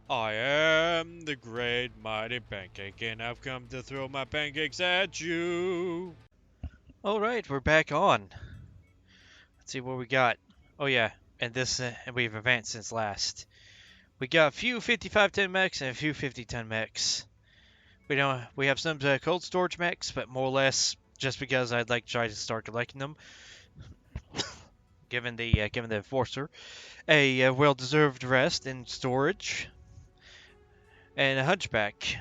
I am the great mighty Pancake, and I've come to throw my pancakes at you. Alright, we're back on. Let's see what we got. Oh yeah, and we've advanced since last. We got a few 5510 mechs and a few 5010 mechs. We have some cold storage mechs, but more or less just because I'd like to try to start collecting them. given the enforcer, a well-deserved rest in storage, and a hunchback.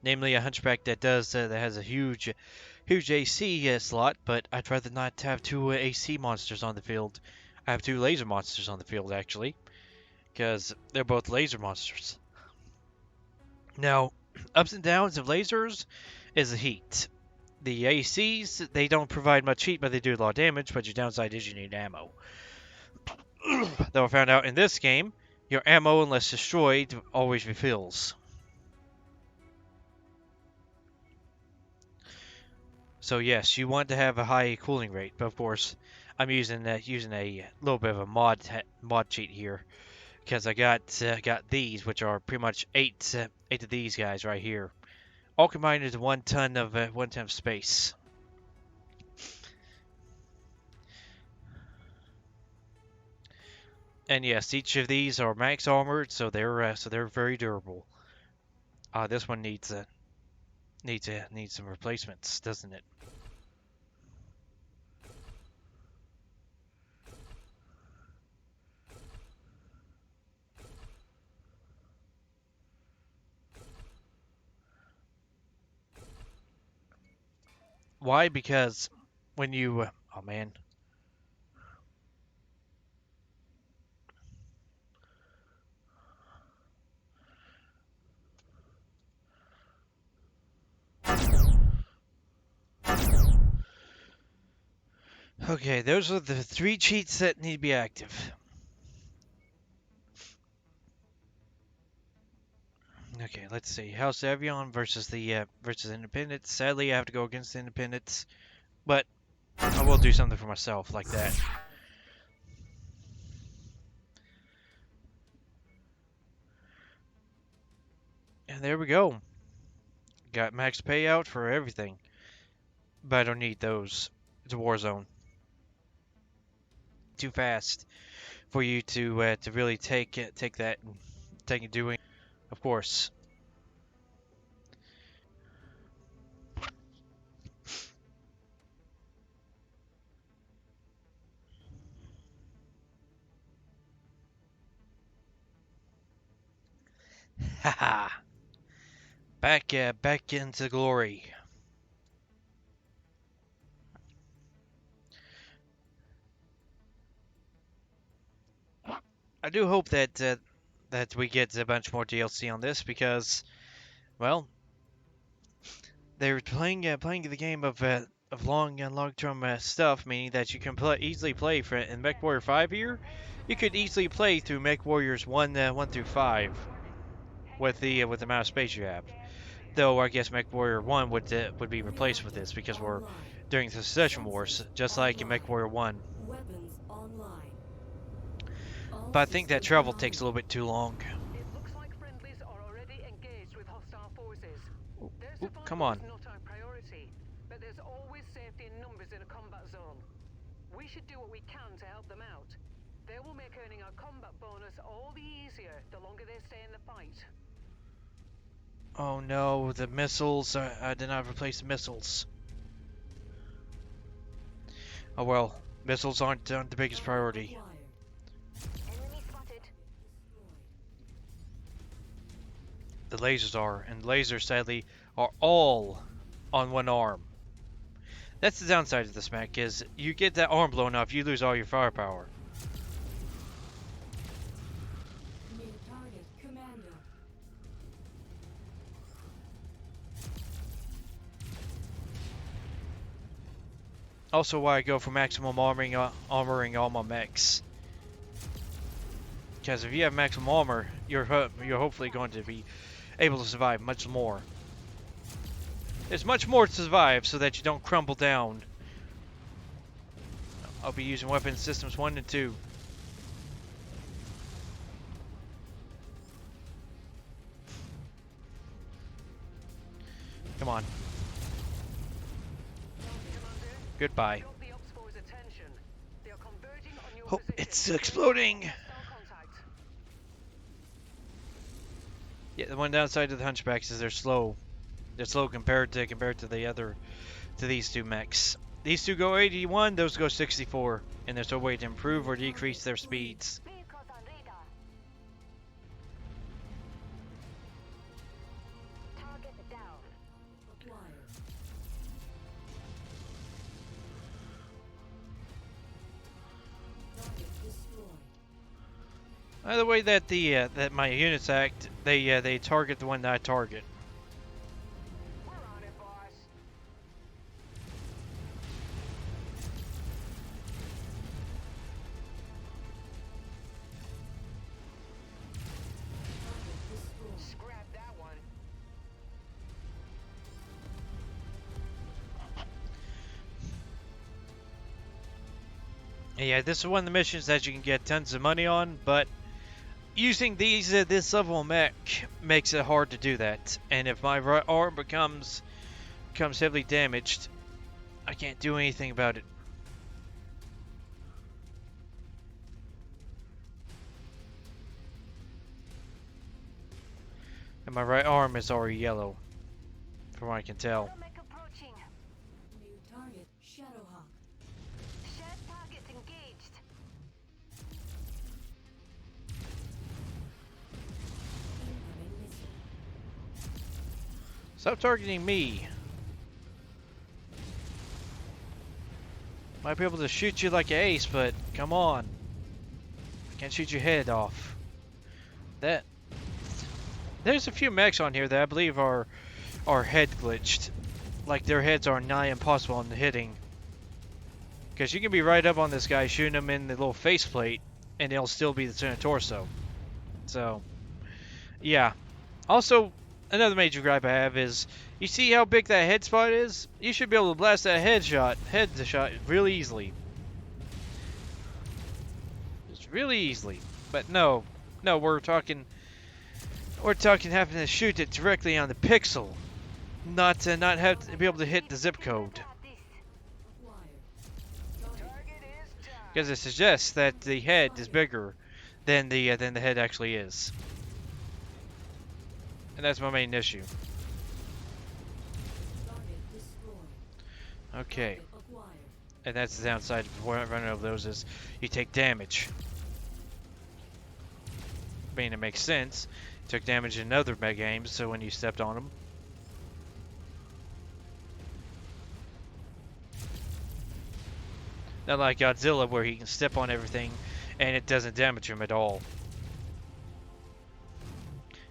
Namely, a hunchback that has a huge AC slot, but I'd rather not have two AC monsters on the field. I have two laser monsters on the field, actually, because they're both laser monsters. Now, ups and downs of lasers is the heat. The ACs, they don't provide much heat, but they do a lot of damage, but your downside is you need ammo. Though I found out in this game, your ammo, unless destroyed, always refills. So yes, you want to have a high cooling rate, but of course, I'm using a little bit of a mod cheat here because I got these, which are pretty much eight of these guys right here, all combined into 1 ton of space. And yes, each of these are max armored, so they're very durable. This one needs some replacements, doesn't it? Why? Because when you oh man. Okay, those are the 3 cheats that need to be active. Okay, let's see. House Avion versus the versus Independents. Sadly, I have to go against the Independents, but I will do something for myself like that. And there we go. Got max payout for everything, but I don't need those. It's a war zone. Too fast for you to really take that and take it doing. Of course. Haha. Back into glory. I do hope that we get a bunch more DLC on this because, well, they're playing the game of long-term stuff, meaning that you can easily play for in MechWarrior 5 here. You could easily play through MechWarriors 1 through 5 with the amount of space you have. Though I guess MechWarrior 1 would be replaced with this because we're during the Succession Wars, just like in MechWarrior 1. But I think that travel takes a little bit too long. It looks like friendlies are already engaged with hostile forces. Their Ooh, survival come on. is not our priority, but there's always safety in numbers in a combat zone. We should do what we can to help them out. They will make earning our combat bonus all the easier the longer they stay in the fight. Oh no, the missiles. I did not replace the missiles. Oh well, missiles aren't the biggest priority. Enemy spotted. The lasers are, and lasers sadly are all on one arm. That's the downside of this mech, is you get that arm blown off, you lose all your firepower. Also why I go for maximum armoring all my mechs. Because if you have maximum armor, you're hopefully going to be able to survive much more. There's much more to survive so that you don't crumble down. I'll be using weapon systems 1 and 2. on. Goodbye. Got the Ops Force's attention. They are converging on your Oh, position. it's exploding. Hostile contact. Yeah, the one downside of the Hunchbacks is they're slow. They're slow compared to these two mechs. These two go 81, those go 64, and there's no way to improve or decrease their speeds. Vehicles on radar. Target down. By the way that that my units act, they target the one that I target. We're on it, boss. Scrap that one. Yeah, this is one of the missions that you can get tons of money on, but using this level of mech makes it hard to do that. And if my right arm becomes heavily damaged, I can't do anything about it. And my right arm is already yellow, from what I can tell. Mech approaching. New target, Shadowhawk. Shared target engaged. Incoming missile. Stop targeting me. Might be able to shoot you like an ace, but come on. I can't shoot your head off. There's a few mechs on here that I believe are head glitched. Like their heads are nigh impossible on hitting. Because you can be right up on this guy shooting him in the little faceplate and it'll still be the center torso. So, yeah. Also, another major gripe I have is, you see how big that head spot is? You should be able to blast that head shot really easily. Just really easily. But no, we're talking having to shoot it directly on the pixel, not have to be able to hit the zip code. Target is down. Because it suggests that the head is bigger than the head actually is. And that's my main issue. Okay. And that's the downside of running over those is you take damage. I mean, it makes sense. You took damage in other mech games, so when you stepped on them. Not like Godzilla where he can step on everything and it doesn't damage him at all.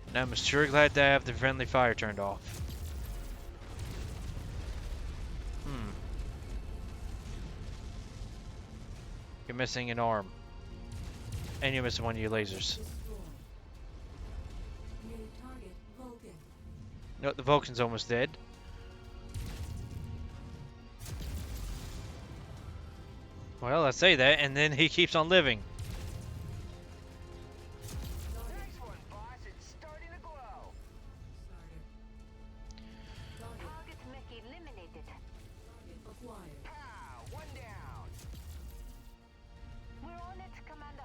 And I'm sure glad to have the friendly fire turned off. You're missing an arm. And you're missing one of your lasers. No, the Vulcan's almost dead. Well, I say that, and then he keeps on living. Nice one, boss. It's starting to glow. Target mech eliminated. Pow! One down. We're on it, Commander.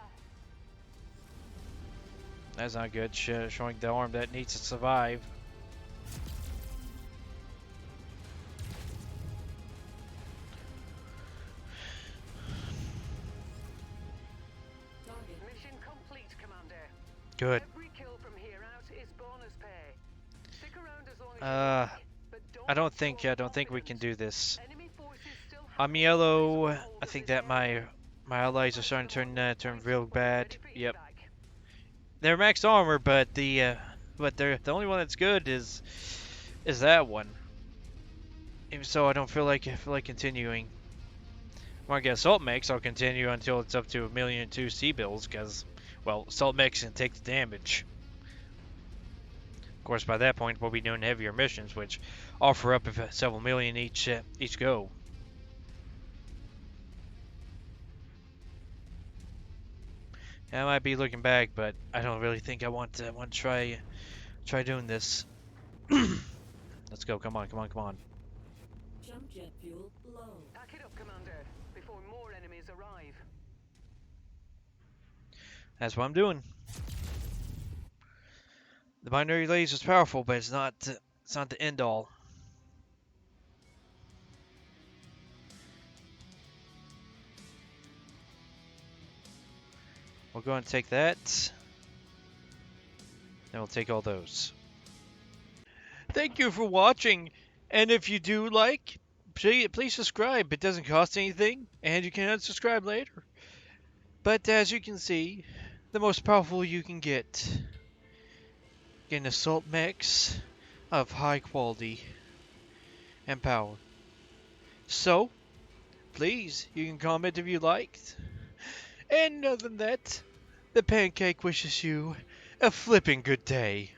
That's not good. Showing the arm that needs to survive. Mission complete, Commander. Good. Every kill from here out is bonus pay. Stick around as long as Uh, you like, but I don't lose think we can confidence. do this. Enemy forces still have I'm yellow. I think that my allies are starting to turn real bad. ready for Yep. evac. They're max armor, but the only one that's good is that one. Even so, I don't feel like continuing. When I get assault mechs, I'll continue until it's up to 1,000,002 C-bills, because, well, assault mechs can take the damage. Of course, by that point, we'll be doing heavier missions, which offer up several million each go. I might be looking back, but I don't really think I want to try doing this. Let's go. Come on, come on, come on. Jump jet fuel low. Pack it up, Commander, before more enemies arrive. That's what I'm doing. The binary laser is powerful, but it's not the end all. We'll go and take that. Then we'll take all those. Thank you for watching, and if you do like, please subscribe. It doesn't cost anything, and you can unsubscribe later. But as you can see, the most powerful you can get assault mechs of high quality and power. So, please, you can comment if you liked. And other than that, the Pancake wishes you a flipping good day.